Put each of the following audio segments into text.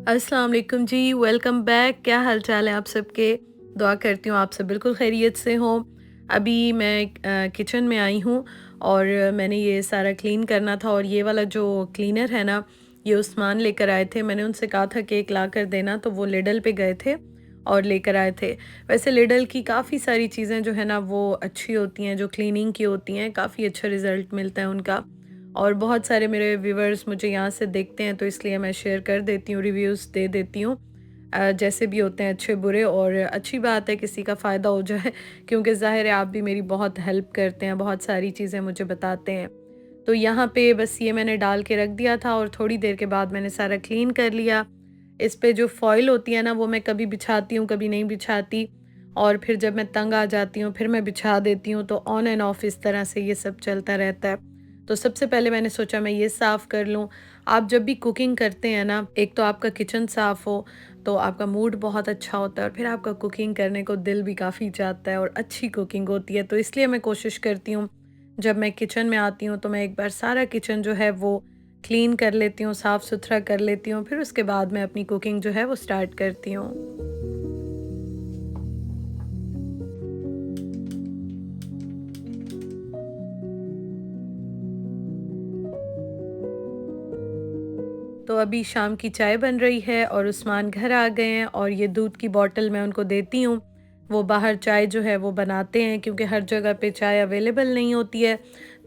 अस्सलाम वालेकुम जी, welcome back. क्या हाल चाल है आप सबके? दुआ करती हूँ आप सब बिल्कुल खैरियत से हों। अभी मैं किचन में आई हूँ और मैंने ये सारा क्लीन करना था और ये वाला जो क्लीनर है ना, ये उस्मान लेकर आए थे। मैंने उनसे कहा था कि एक ला कर देना, तो वो लिडल पे गए थे और लेकर आए थे। वैसे लिडल की काफ़ी सारी चीज़ें जो है ना वो अच्छी होती हैं, जो क्लीनिंग की होती हैं, काफ़ी अच्छा रिज़ल्ट मिलता है उनका। और बहुत सारे मेरे व्यूवर्स मुझे यहाँ से देखते हैं, तो इसलिए मैं शेयर कर देती हूँ, रिव्यूज़ दे देती हूँ। जैसे भी होते हैं अच्छे बुरे, और अच्छी बात है किसी का फ़ायदा हो जाए क्योंकि ज़ाहिर है आप भी मेरी बहुत हेल्प करते हैं, बहुत सारी चीज़ें मुझे बताते हैं। तो यहाँ पे बस ये मैंने डाल के रख दिया था और थोड़ी देर के बाद मैंने सारा क्लीन कर लिया। इस पे जो फ़ॉइल होती है ना, वो मैं कभी बिछाती हूँ, कभी नहीं बिछाती, और फिर जब मैं तंग आ जाती हूँ फिर मैं बिछा देती हूँ, तो ऑन एंड ऑफ इस तरह से ये सब चलता रहता है। तो सबसे पहले मैंने सोचा मैं ये साफ़ कर लूँ। आप जब भी कुकिंग करते हैं ना, एक तो आपका किचन साफ़ हो, तो आपका मूड बहुत अच्छा होता है और फिर आपका कुकिंग करने को दिल भी काफ़ी चाहता है और अच्छी कुकिंग होती है। तो इसलिए मैं कोशिश करती हूँ, जब मैं किचन में आती हूँ तो मैं एक बार सारा किचन जो है वो क्लीन कर लेती हूँ, साफ़-सुथरा कर लेती हूँ, फिर उसके बाद मैं अपनी कुकिंग जो है वो स्टार्ट करती हूँ। तो अभी शाम की चाय बन रही है और उस्मान घर आ गए हैं और ये दूध की बॉटल मैं उनको देती हूँ। वो बाहर चाय जो है वो बनाते हैं, क्योंकि हर जगह पे चाय अवेलेबल नहीं होती है।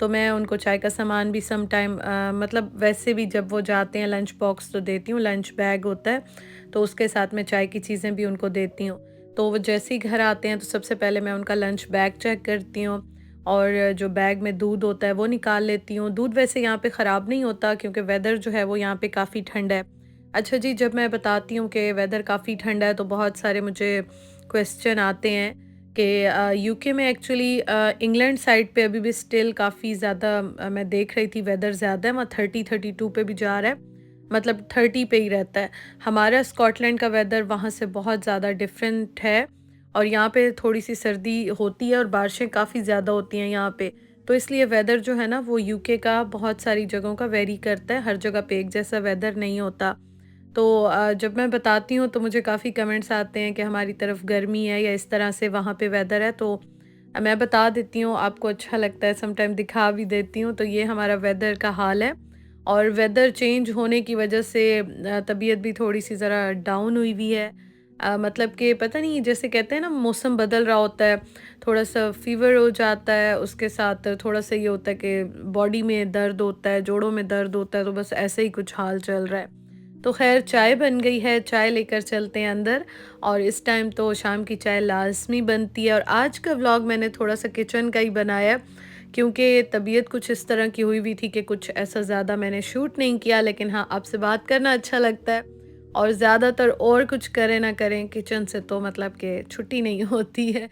तो मैं उनको चाय का सामान भी सम टाइम मतलब वैसे भी जब वो जाते हैं लंच बॉक्स तो देती हूँ, लंच बैग होता है, तो उसके साथ मैं चाय की चीज़ें भी उनको देती हूँ। तो वो जैसे ही घर आते हैं तो सबसे पहले मैं उनका लंच बैग चेक करती हूँ और जो बैग में दूध होता है वो निकाल लेती हूँ। दूध वैसे यहाँ पे ख़राब नहीं होता, क्योंकि वेदर जो है वो यहाँ पे काफ़ी ठंडा है। अच्छा जी, जब मैं बताती हूँ कि वेदर काफ़ी ठंडा है तो बहुत सारे मुझे क्वेश्चन आते हैं कि यूके में एक्चुअली इंग्लैंड साइड पे अभी भी स्टिल काफ़ी ज़्यादा मैं देख रही थी वेदर ज़्यादा है, वहाँ 30-32 पे भी जा रहा है। मतलब 30 पे ही रहता है। हमारा स्कॉटलैंड का वेदर वहाँ से बहुत ज़्यादा डिफरेंट है और यहाँ पे थोड़ी-सी सर्दी होती है और बारिशें काफ़ी ज़्यादा होती हैं यहाँ पे। तो इसलिए वेदर जो है ना वो यूके का बहुत सारी जगहों का वेरी करता है, हर जगह पे एक जैसा वेदर नहीं होता। तो जब मैं बताती हूँ तो मुझे काफ़ी कमेंट्स आते हैं कि हमारी तरफ गर्मी है या इस तरह से वहाँ पे वेदर है, तो मैं बता देती हूँ, आपको अच्छा लगता है, सम टाइम दिखा भी देती हूँ। तो ये हमारा वेदर का हाल है और वेदर चेंज होने की वजह से तबीयत भी थोड़ी-सी ज़रा डाउन हुई हुई है। मतलब कि पता नहीं, जैसे कहते हैं ना मौसम बदल रहा होता है, थोड़ा-सा फ़ीवर हो जाता है, उसके साथ थोड़ा-सा ये होता है कि बॉडी में दर्द होता है, जोड़ों में दर्द होता है, तो बस ऐसे ही कुछ हाल चल रहा है। तो ख़ैर चाय बन गई है, चाय लेकर चलते हैं अंदर, और इस टाइम तो शाम की चाय लाज़मी बनती है। और आज का व्लॉग मैंने थोड़ा-सा किचन का ही बनाया है, क्योंकि तबीयत कुछ इस तरह की हुई हुई थी कि कुछ ऐसा ज़्यादा मैंने शूट नहीं किया, लेकिन हाँ, आपसे बात करना अच्छा लगता है और ज़्यादातर और कुछ करें ना करें किचन से तो मतलब कि छुट्टी नहीं होती है।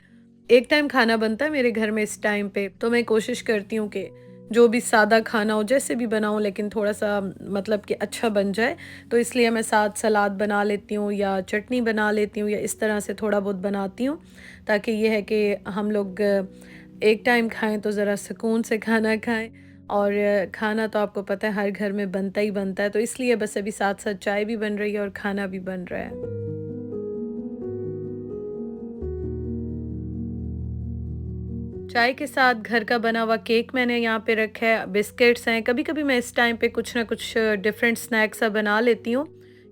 एक टाइम खाना बनता है मेरे घर में इस टाइम पे, तो मैं कोशिश करती हूँ कि जो भी सादा खाना हो जैसे भी बनाऊँ, लेकिन थोड़ा-सा मतलब कि अच्छा बन जाए। तो इसलिए मैं साथ सलाद बना लेती हूँ या चटनी बना लेती हूँ या इस तरह से थोड़ा बहुत बनाती हूँ, ताकि ये है कि हम लोग एक टाइम खाएँ तो ज़रा सुकून से खाना खाएँ। और खाना तो आपको पता है हर घर में बनता ही बनता है, तो इसलिए बस अभी साथ-साथ चाय भी बन रही है और खाना भी बन रहा है। चाय के साथ घर का बना हुआ केक मैंने यहाँ पे रखा है, बिस्किट्स हैं। कभी-कभी मैं इस टाइम पे कुछ ना कुछ डिफरेंट स्नैक्स सा बना लेती हूँ,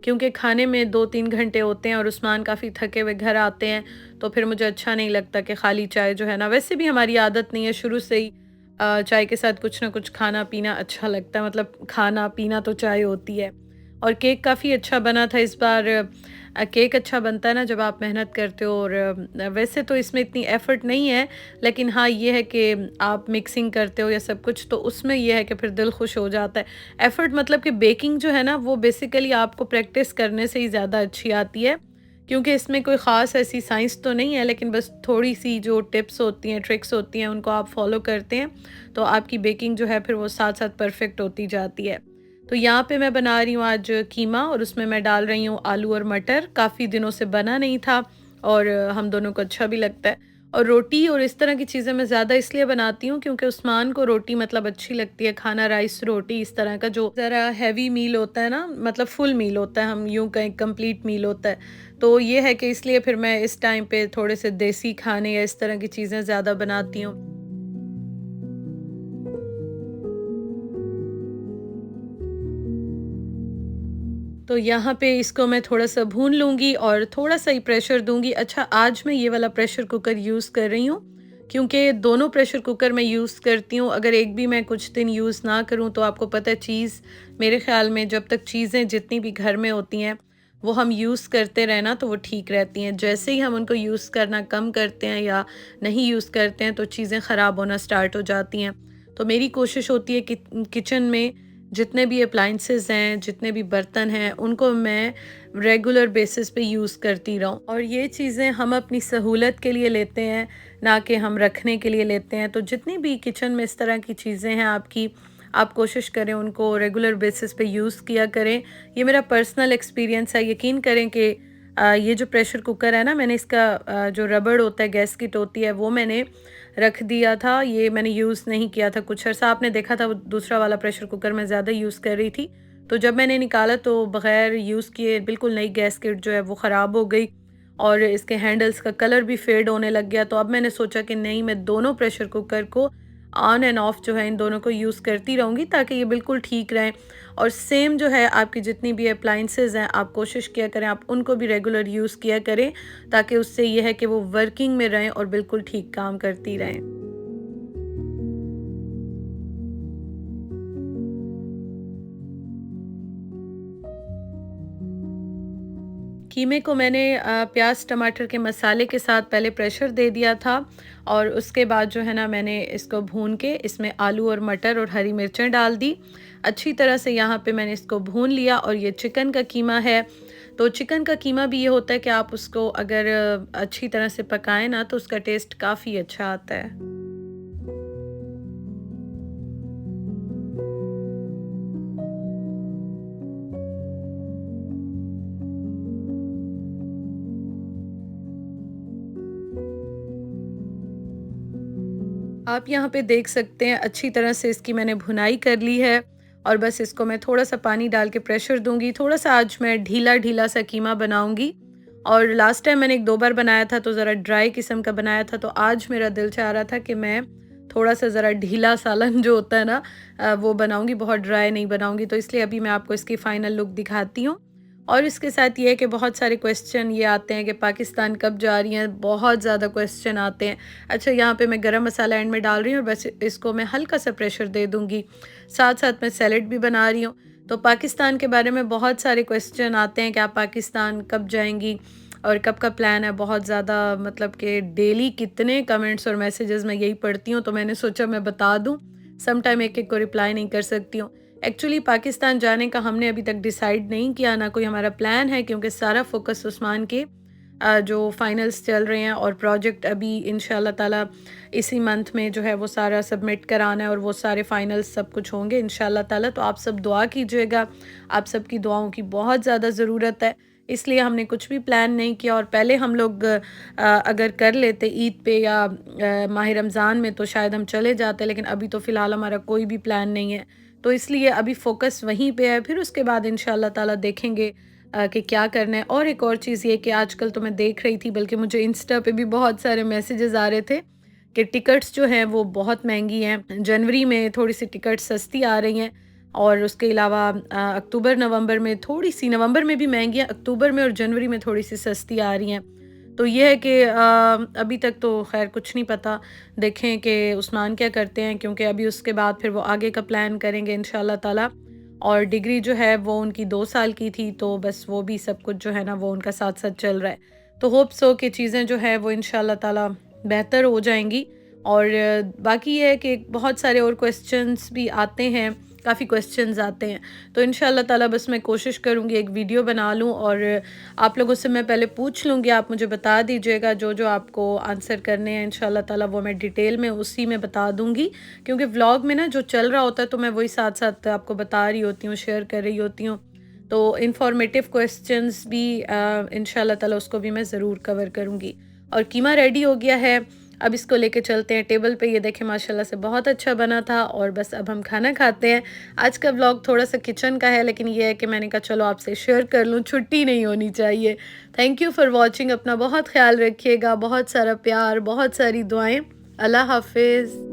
क्योंकि खाने में 2-3 घंटे होते हैं और उस्मान काफ़ी थके हुए घर आते हैं, तो फिर मुझे अच्छा नहीं लगता कि खाली चाय जो है ना, वैसे भी हमारी आदत नहीं है शुरू से ही चाय के साथ कुछ ना कुछ खाना-पीना अच्छा लगता है, मतलब खाना-पीना तो चाय होती है। और केक काफ़ी अच्छा बना था इस बार। केक अच्छा बनता है ना जब आप मेहनत करते हो, और वैसे तो इसमें इतनी एफ़र्ट नहीं है, लेकिन हाँ, ये है कि आप मिक्सिंग करते हो या सब कुछ, तो उसमें ये है कि फिर दिल खुश हो जाता है। एफ़र्ट मतलब कि बेकिंग जो है ना वो बेसिकली आपको प्रैक्टिस करने से ही ज़्यादा अच्छी आती है, क्योंकि इसमें कोई ख़ास ऐसी साइंस तो नहीं है, लेकिन बस थोड़ी-सी जो टिप्स होती हैं, ट्रिक्स होती हैं, उनको आप फ़ॉलो करते हैं, तो आपकी बेकिंग जो है फिर वो साथ-साथ परफ़ेक्ट होती जाती है। तो यहाँ पे मैं बना रही हूँ आज कीमा, और उसमें मैं डाल रही हूँ आलू और मटर। काफ़ी दिनों से बना नहीं था और हम दोनों को अच्छा भी लगता है। और रोटी और इस तरह की चीज़ें मैं ज़्यादा इसलिए बनाती हूँ क्योंकि उस्मान को रोटी मतलब अच्छी लगती है खाना, राइस रोटी इस तरह का जो ज़रा हैवी मील होता है ना, मतलब फुल मील होता है, हम यूँ कहें कंप्लीट मील होता है। तो ये है कि इसलिए फिर मैं इस टाइम पे थोड़े से देसी खाने या इस तरह की चीज़ें ज़्यादा बनाती हूँ। तो यहाँ पे इसको मैं थोड़ा-सा भून लूँगी और थोड़ा-सा ही प्रेशर दूँगी। अच्छा, आज मैं ये वाला प्रेशर कुकर यूज़ कर रही हूँ, क्योंकि दोनों प्रेशर कुकर मैं यूज़ करती हूँ। अगर एक भी मैं कुछ दिन यूज़ ना करूँ तो आपको पता है चीज़, मेरे ख़्याल में जब तक चीज़ें जितनी भी घर में होती हैं, वो हम यूज़ करते रहें ना तो वो ठीक रहती हैं। जैसे ही हम उनको यूज़ करना कम करते हैं या नहीं यूज़ करते हैं तो चीज़ें ख़राब होना स्टार्ट हो जाती हैं। तो मेरी कोशिश होती है कि किचन में जितने भी अप्लायंसेस हैं, जितने भी बर्तन हैं, उनको मैं रेगुलर बेसिस पे यूज़ करती रहूँ। और ये चीज़ें हम अपनी सहूलत के लिए लेते हैं, ना कि हम रखने के लिए लेते हैं। तो जितनी भी किचन में इस तरह की चीज़ें हैं आपकी, आप कोशिश करें उनको रेगुलर बेसिस पे यूज़ किया करें। ये मेरा पर्सनल एक्सपीरियंस है। यकीन करें कि ये जो प्रेशर कुकर है ना, मैंने इसका जो रबड़ होता है, गैस्केट होती है, वो मैंने रख दिया था। ये मैंने यूज़ नहीं किया था कुछ अर्सा। आपने देखा था वो दूसरा वाला प्रेशर कुकर मैं ज़्यादा यूज़ कर रही थी। तो जब मैंने निकाला तो बग़ैर यूज़ किए बिल्कुल नई गैस्केट जो है वो ख़राब हो गई और इसके हैंडल्स का कलर भी फ़ेड होने लग गया। तो अब मैंने सोचा कि नहीं, मैं दोनों प्रेशर कुकर को ऑन एंड ऑफ जो है इन दोनों को यूज़ करती रहूँगी ताकि ये बिल्कुल ठीक रहें। और सेम जो है आपकी जितनी भी अप्लायंसेस हैं, आप कोशिश किया करें आप उनको भी रेगुलर यूज़ किया करें, ताकि उससे ये है कि वो वर्किंग में रहें और बिल्कुल ठीक काम करती रहें। कीमे को मैंने प्याज टमाटर के मसाले के साथ पहले प्रेशर दे दिया था और उसके बाद जो है ना मैंने इसको भून के इसमें आलू और मटर और हरी मिर्चें डाल दी। अच्छी तरह से यहाँ पे मैंने इसको भून लिया और ये चिकन का कीमा है। तो चिकन का कीमा भी ये होता है कि आप उसको अगर अच्छी तरह से पकाएं ना तो उसका टेस्ट काफ़ी अच्छा आता है। आप यहाँ पे देख सकते हैं अच्छी तरह से इसकी मैंने भुनाई कर ली है और बस इसको मैं थोड़ा-सा पानी डाल के प्रेशर दूँगी। थोड़ा-सा आज मैं ढीला-ढीला सा कीमा बनाऊँगी और लास्ट टाइम मैंने 1-2 बार बनाया था तो ज़रा ड्राई किस्म का बनाया था, तो आज मेरा दिल चाह रहा था कि मैं थोड़ा-सा ज़रा ढीला सालन जो होता है ना वो बनाऊँगी, बहुत ड्राई नहीं बनाऊँगी। तो इसलिए अभी मैं आपको इसकी फ़ाइनल लुक दिखाती हूँ। और इसके साथ ये है कि बहुत सारे क्वेश्चन ये आते हैं कि पाकिस्तान कब जा रही हैं, बहुत ज़्यादा क्वेश्चन आते हैं। अच्छा, यहाँ पे मैं गरम मसाला एंड में डाल रही हूँ और बस इसको मैं हल्का सा प्रेशर दे दूँगी। साथ-साथ मैं सैलेड भी बना रही हूँ। तो पाकिस्तान के बारे में बहुत सारे क्वेश्चन आते हैं कि आप पाकिस्तान कब जाएँगी और कब का प्लान है। बहुत ज़्यादा मतलब कि डेली कितने कमेंट्स और मैसेजेस मैं यही पढ़ती हूँ, तो मैंने सोचा मैं बता दूँ। सम टाइम एक-एक को रिप्लाई नहीं कर सकती हूँ। एक्चुअली पाकिस्तान जाने का हमने अभी तक डिसाइड नहीं किया, ना कोई हमारा प्लान है, क्योंकि सारा फोकस उस्मान के जो फाइनल्स चल रहे हैं और प्रोजेक्ट अभी इंशाल्लाह ताला इसी मंथ में जो है वो सारा सबमिट कराना है और वो सारे फाइनल्स सब कुछ होंगे इंशाल्लाह ताला। तो आप सब दुआ कीजिएगा, आप सबकी दुआओं की बहुत ज़्यादा ज़रूरत है। इसलिए हमने कुछ भी प्लान नहीं किया और पहले हम लोग अगर कर लेते ईद पे या माह रमज़ान में तो शायद हम चले जाते, लेकिन अभी तो फ़िलहाल हमारा कोई भी प्लान नहीं है। तो इसलिए अभी फ़ोकस वहीं पे है, फिर उसके बाद इंशाल्लाह ताला देखेंगे कि क्या करना है। और एक और चीज़ ये कि आजकल तो मैं देख रही थी, बल्कि मुझे इंस्टा पे भी बहुत सारे मैसेजेस आ रहे थे कि टिकट्स जो हैं वो बहुत महंगी हैं। जनवरी में थोड़ी सी टिकट सस्ती आ रही हैं और उसके अलावा अक्टूबर नवंबर में थोड़ी सी, नवंबर में भी महंगी हैं, अक्टूबर में और जनवरी में थोड़ी सी सस्ती आ रही हैं। तो ये है कि अभी तक तो खैर कुछ नहीं पता, देखें कि उस्मान क्या करते हैं, क्योंकि अभी उसके बाद फिर वो आगे का प्लान करेंगे इंशाल्लाह ताला। और डिग्री जो है वो उनकी 2 साल की थी, तो बस वो भी सब कुछ जो है ना वो उनका साथ-साथ चल रहा है। तो होप सो कि चीज़ें जो है वो इंशाल्लाह ताला बेहतर हो जाएँगी। और बाकी ये है कि बहुत सारे और क्वेश्चंस भी आते हैं, काफ़ी क्वेश्चंस आते हैं। तो इंशाल्लाह ताला बस मैं कोशिश करूँगी एक वीडियो बना लूँ और आप लोगों से मैं पहले पूछ लूँगी, आप मुझे बता दीजिएगा जो-जो आपको आंसर करने हैं, इंशाल्लाह ताला वो मैं डिटेल में उसी में बता दूँगी। क्योंकि व्लॉग में ना जो चल रहा होता है तो मैं वही साथ-साथ आपको बता रही होती हूँ, शेयर कर रही होती हूँ। तो इन्फॉर्मेटिव क्वेश्चंस भी इंशाल्लाह ताला उसको भी मैं ज़रूर कवर करूँगी। और कीमा रेडी हो गया है अब इसको लेके चलते हैं टेबल पे। ये देखें माशाल्लाह से बहुत अच्छा बना था और बस अब हम खाना खाते हैं। आज का व्लॉग थोड़ा सा किचन का है, लेकिन ये है कि मैंने कहा चलो आपसे शेयर कर लूँ, छुट्टी नहीं होनी चाहिए। Thank you for watching. अपना बहुत ख्याल रखिएगा, बहुत सारा प्यार, बहुत सारी दुआएं। अल्लाह हाफिज़।